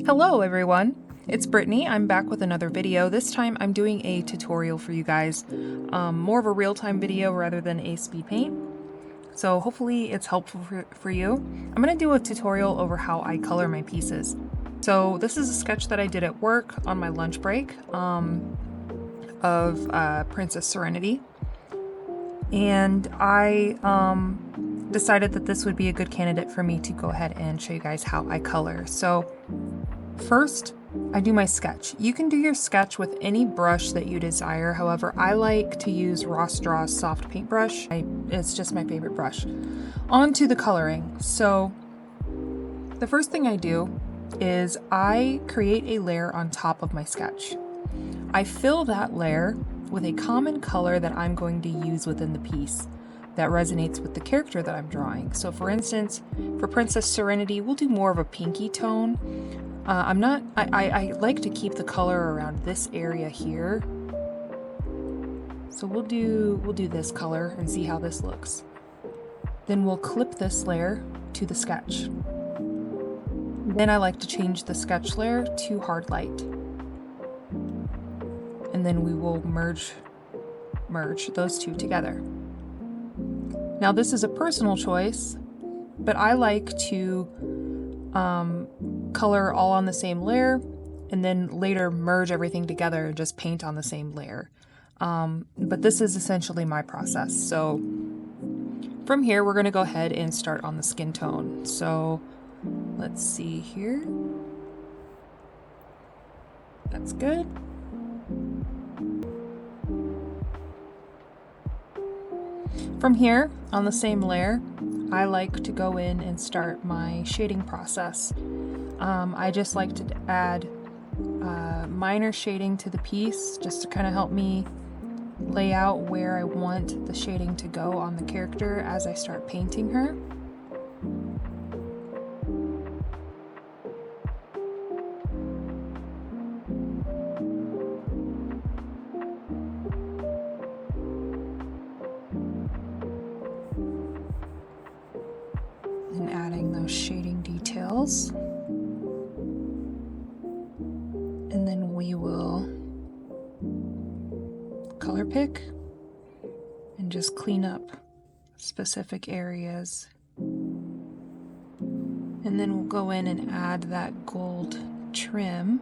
Hello everyone, it's Brittany. I'm back with another video. This time I'm doing a tutorial for you guys, more of a real-time video rather than a speed paint. So hopefully it's helpful for you. I'm going to do a tutorial over how I color my pieces. So this is a sketch that I did at work on my lunch break of Princess Serenity. And I decided that this would be a good candidate for me to go ahead and show you guys how I color. So first, I do my sketch. You can do your sketch with any brush that you desire. However, I like to use BrittniDraws soft paintbrush. It's just my favorite brush. On to the coloring. So the first thing I do is I create a layer on top of my sketch. I fill that layer with a common color that I'm going to use within the piece that resonates with the character that I'm drawing. So for instance, for Princess Serenity, we'll do more of a pinky tone. I like to keep the color around this area here. So we'll do this color and see how this looks. Then we'll clip this layer to the sketch. Then I like to change the sketch layer to hard light. And then we will merge those two together. Now this is a personal choice, but I like to color all on the same layer and then later merge everything together and just paint on the same layer. But this is essentially my process. So from here, we're going to go ahead and start on the skin tone. So let's see here. That's good. From here, on the same layer, I like to go in and start my shading process. I just like to add minor shading to the piece just to kind of help me lay out where I want the shading to go on the character as I start painting her. And adding those shading details. And then we will color pick and just clean up specific areas. And then we'll go in and add that gold trim.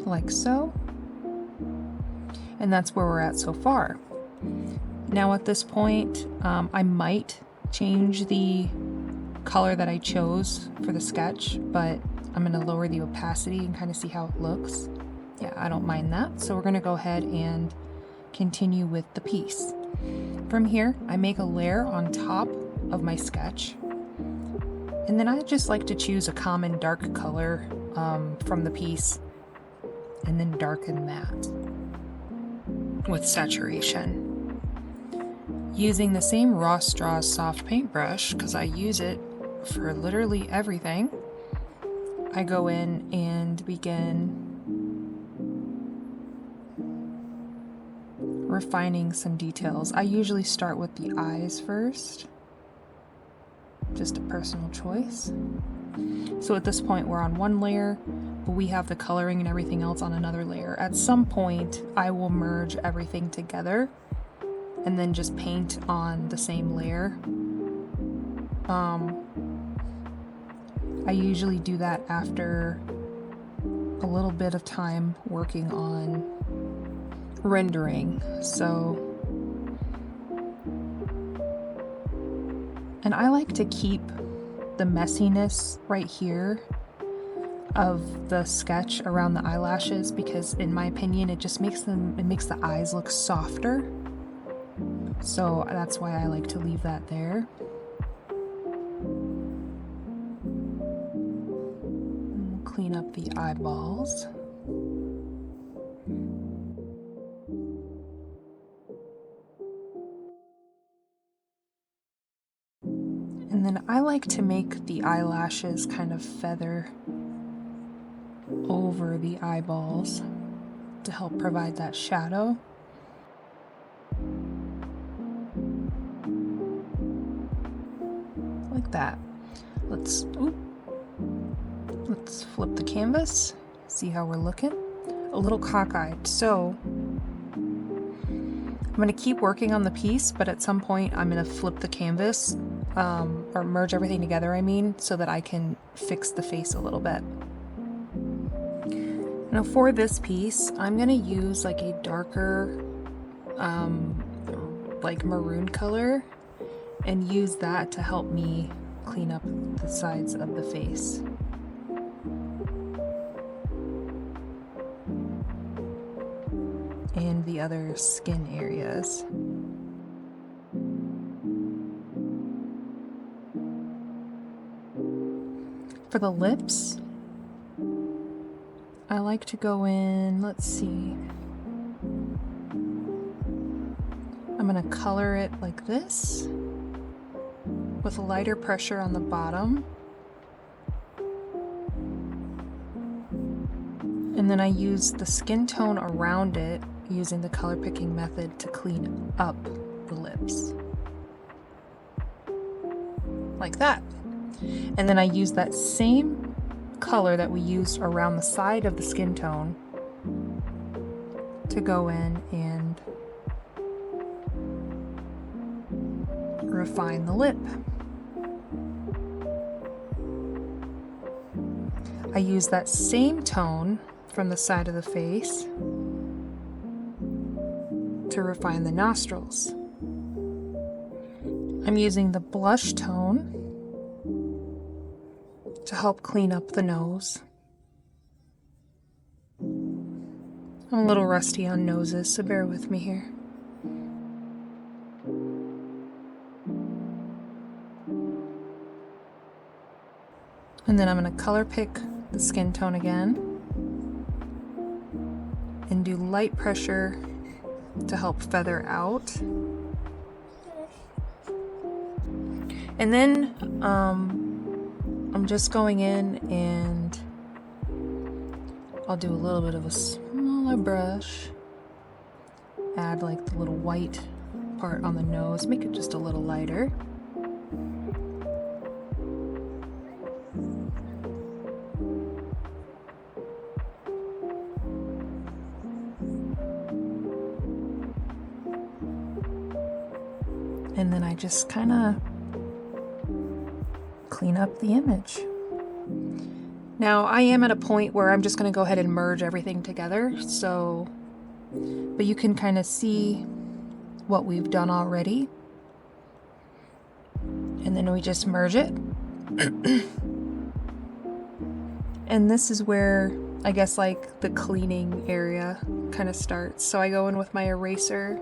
Like so. And that's where we're at so far. Now at this point, I might change the color that I chose for the sketch, but I'm going to lower the opacity and kind of see how it looks. Yeah, I don't mind that. So we're going to go ahead and continue with the piece. From here, I make a layer on top of my sketch. And then I just like to choose a common dark color from the piece and then darken that with saturation. Using the same BrittniDraws soft paintbrush, because I use it for literally everything, I go in and begin refining some details. I usually start with the eyes first, just a personal choice. So at this point we're on one layer, but we have the coloring and everything else on another layer. At some point I will merge everything together and then just paint on the same layer. I usually do that after a little bit of time working on rendering. And I like to keep the messiness right here of the sketch around the eyelashes, because in my opinion it just makes the eyes look softer. So that's why I like to leave that there. And we'll clean up the eyeballs. And then I like to make the eyelashes kind of feather over the eyeballs to help provide that shadow. like that. Let's flip the canvas, see how we're looking. A little cockeyed. So I'm going to keep working on the piece, but at some point I'm going to flip the canvas, or merge everything together, I mean, so that I can fix the face a little bit. Now for this piece, I'm going to use like a darker, like maroon color, and use that to help me clean up the sides of the face. And the other skin areas. For the lips, I like to go in, let's see, I'm gonna color it like this, with lighter pressure on the bottom. And then I use the skin tone around it, using the color picking method to clean up the lips. Like that. And then I use that same color that we used around the side of the skin tone to go in and refine the lip. I use that same tone from the side of the face to refine the nostrils. I'm using the blush tone to help clean up the nose. I'm a little rusty on noses, so bear with me here. And then I'm going to color pick the skin tone again and do light pressure to help feather out. And then I'm just going in and I'll do a little bit of a smaller brush, add like the little white part on the nose, make it just a little lighter. And then I just kind of clean up the image. Now I am at a point where I'm just going to go ahead and merge everything together, so, but you can kind of see what we've done already. And then we just merge it. And this is where I guess like the cleaning area kind of starts. So I go in with my eraser.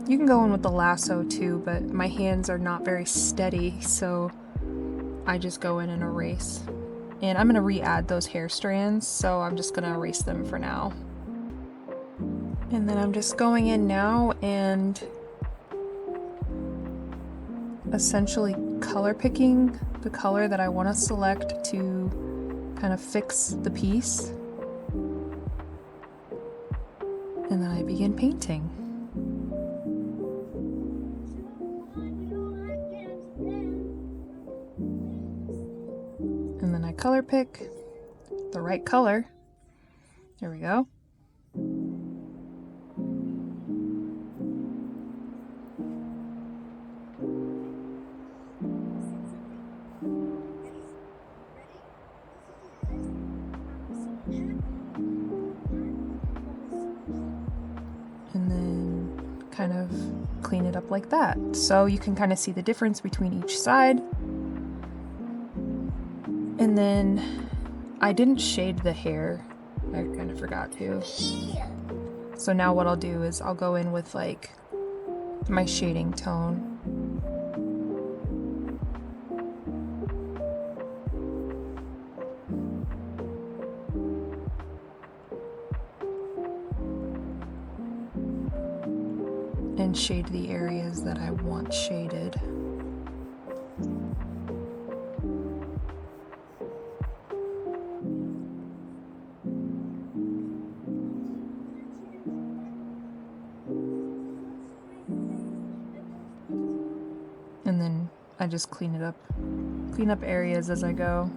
You can go in with the lasso too, but my hands are not very steady, so I just go in and erase. And I'm gonna re-add those hair strands, so I'm just gonna erase them for now. And then I'm just going in now and essentially color picking the color that I want to select to kind of fix the piece. And then I begin painting. And then I color pick the right color. There we go. And then kind of clean it up like that. So you can kind of see the difference between each side. And then I didn't shade the hair. I kind of forgot to. So now what I'll do is I'll go in with like my shading tone. And shade the areas that I want shaded. And then I just clean up areas as I go.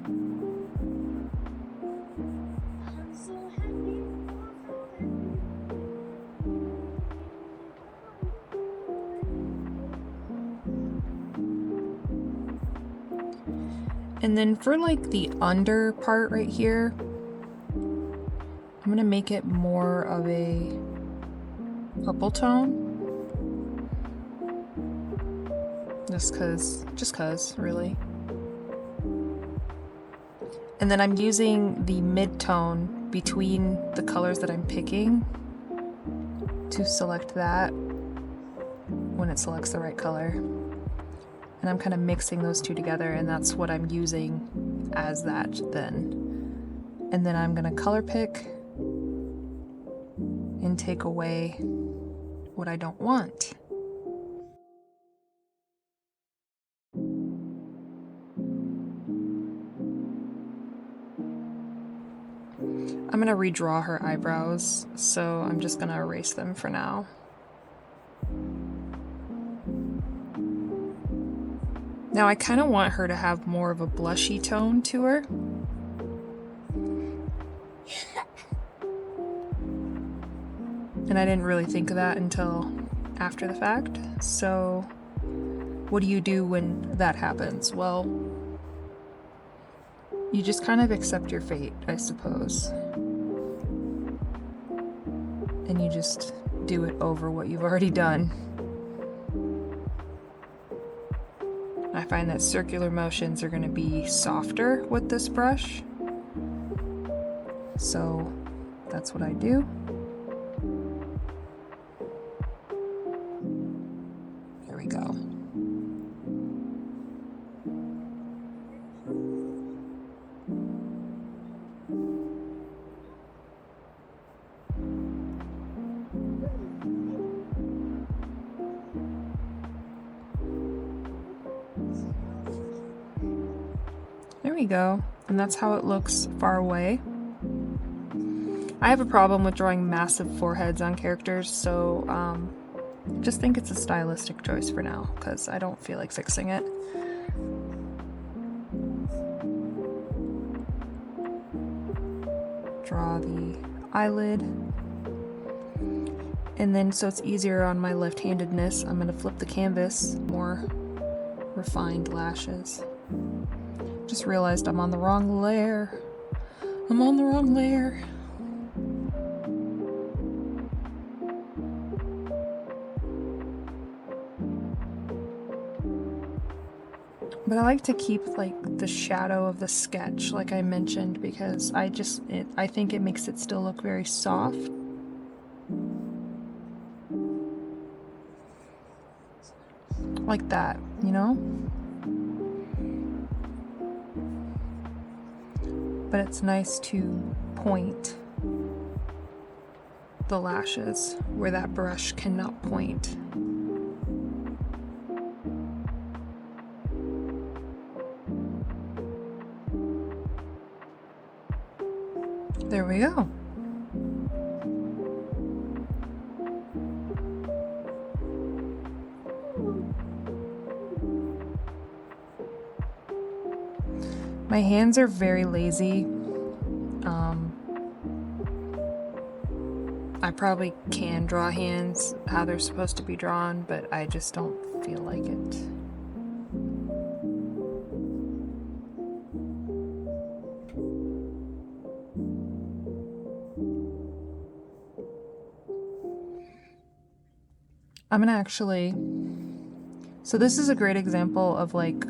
And then for like the under part right here, I'm gonna make it more of a purple tone. Just cause, really. And then I'm using the mid-tone between the colors that I'm picking to select that when it selects the right color. And I'm kind of mixing those two together, and that's what I'm using as that then. And then I'm gonna color pick and take away what I don't want. I'm gonna redraw her eyebrows, so I'm just gonna erase them for now. Now I kind of want her to have more of a blushy tone to her. And I didn't really think of that until after the fact. So what do you do when that happens? Well, you just kind of accept your fate, I suppose. And you just do it over what you've already done. I find that circular motions are going to be softer with this brush. So that's what I do. There we go. There we go. And that's how it looks far away. I have a problem with drawing massive foreheads on characters, so just think it's a stylistic choice for now, because I don't feel like fixing it. Draw the eyelid. And then, so it's easier on my left-handedness, I'm going to flip the canvas, more refined lashes. Just realized I'm on the wrong layer. I'm on the wrong layer. But I like to keep like the shadow of the sketch, like I mentioned, because I think it makes it still look very soft. Like that, you know? But it's nice to point the lashes where that brush cannot point. There we go. My hands are very lazy. I probably can draw hands how they're supposed to be drawn, but I just don't feel like it. I'm gonna actually, so this is a great example of like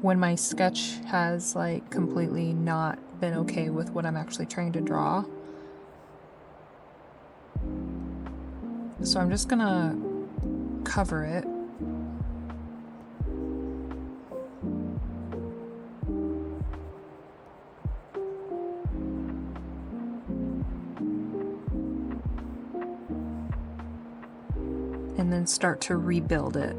when my sketch has like completely not been okay with what I'm actually trying to draw. So I'm just gonna cover it. And then start to rebuild it.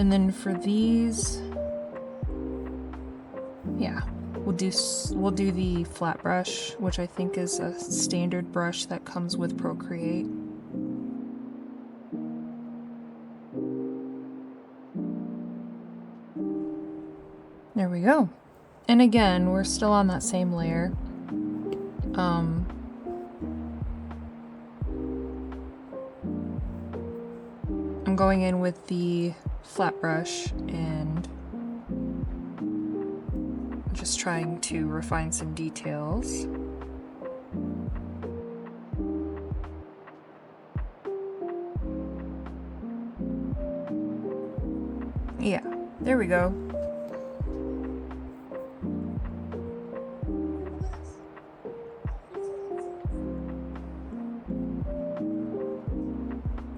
And then for these, yeah, we'll do the flat brush, which I think is a standard brush that comes with Procreate. There we go. And again, we're still on that same layer. I'm going in with the flat brush and just trying to refine some details. Yeah, there we go.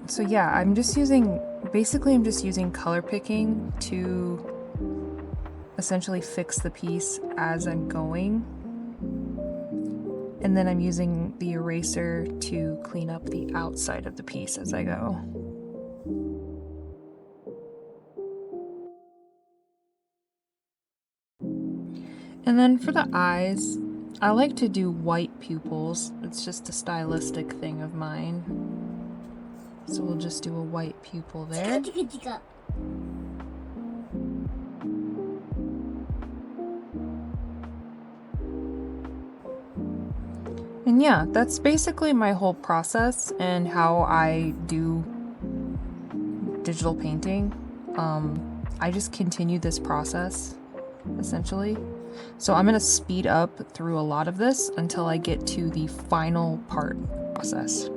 So yeah, I'm just using color picking to essentially fix the piece as I'm going. And then I'm using the eraser to clean up the outside of the piece as I go. And then for the eyes, I like to do white pupils. It's just a stylistic thing of mine. So we'll just do a white pupil there. And yeah, that's basically my whole process and how I do digital painting. I just continue this process, essentially. So I'm gonna speed up through a lot of this until I get to the final part process.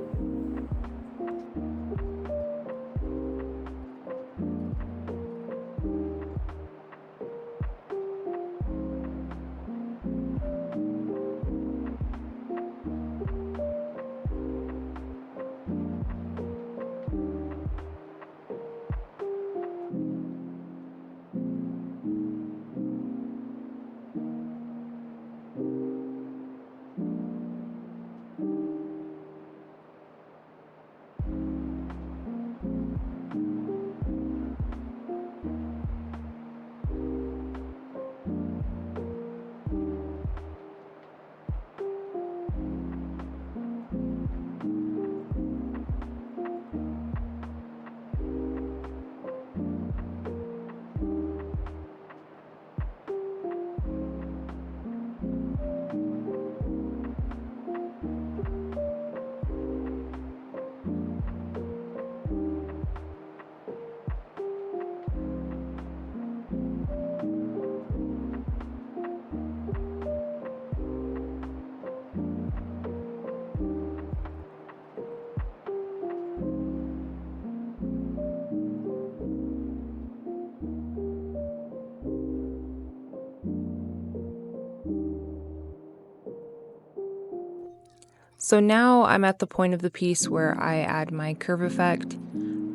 So now I'm at the point of the piece where I add my curve effect.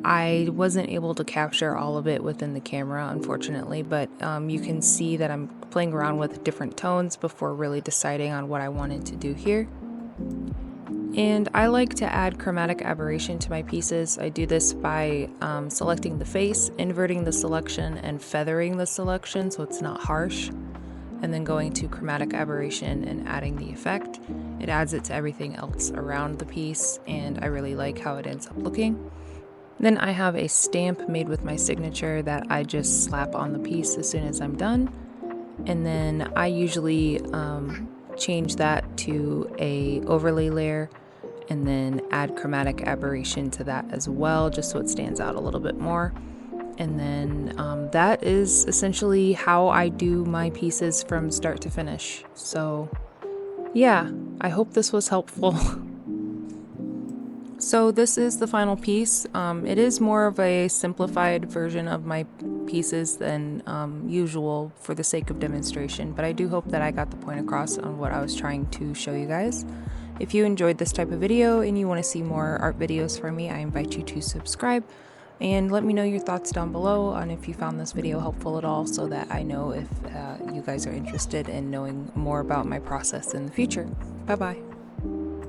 I wasn't able to capture all of it within the camera, unfortunately, but you can see that I'm playing around with different tones before really deciding on what I wanted to do here. And I like to add chromatic aberration to my pieces. I do this by selecting the face, inverting the selection, and feathering the selection so it's not harsh, and then going to chromatic aberration and adding the effect. It adds it to everything else around the piece, and I really like how it ends up looking. Then I have a stamp made with my signature that I just slap on the piece as soon as I'm done. And then I usually change that to a overlay layer and then add chromatic aberration to that as well, just so it stands out a little bit more. And then that is essentially how I do my pieces from start to finish. So yeah, I hope this was helpful. So this is the final piece. It is more of a simplified version of my pieces than usual for the sake of demonstration, but I do hope that I got the point across on what I was trying to show you guys. If you enjoyed this type of video and you want to see more art videos from me, I invite you to subscribe and let me know your thoughts down below on if you found this video helpful at all, so that I know if you guys are interested in knowing more about my process in the future. Bye bye.